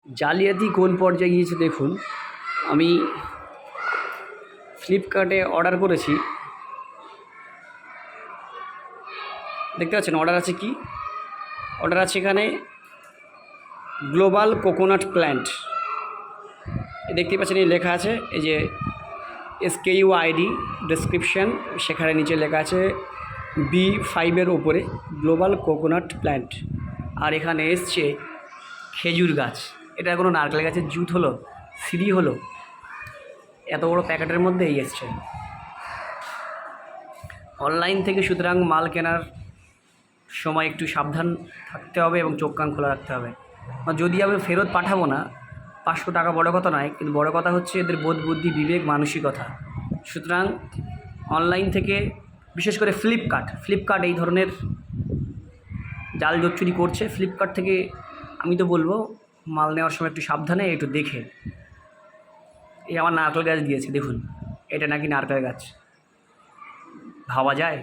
জালিয়াতি কোন পর্যায়ে গিয়েছে দেখুন। আমি ফ্লিপকার্টে অর্ডার করেছি, দেখতে পাচ্ছেন অর্ডার আছে কি, অর্ডার আছে এখানে গ্লোবাল কোকোনাট প্ল্যান্ট। দেখতে পাচ্ছেন এই লেখা আছে, এই যে SKUID ডেসক্রিপশান, সেখানে নিচে লেখা আছে B5-এর ওপরে গ্লোবাল কোকোনাট প্ল্যান্ট। আর এখানে এসছে খেজুর গাছ। এটা কোনো নারকেল গাছের জুত হলো, সিঁড়ি হলো, এত বড় প্যাকেটের মধ্যে এই এসছে। অনলাইন থেকে সুতরাং মাল কেনার সময় একটু সাবধান থাকতে হবে এবং চোখ কান খোলা রাখতে হবে। যদি আমি ফেরত পাঠাবো না, 500 টাকা বড় কথা নয়, কিন্তু বড় কথা হচ্ছে এদের বোধ বুদ্ধি বিবেক মানসিকতা। সুতরাং অনলাইন থেকে, বিশেষ করে ফ্লিপকার্ট এই ধরনের জাল জচ্চুরি করছে। ফ্লিপকার্ট থেকে আমি তো বলবো মাল নেওয়ার সময় একটু সাবধানে, একটু দেখে। এই আমার নারকেল গাছ দিয়েছে, দেখুন এটা নাকি নারকেল গাছ, ভাবা যায়?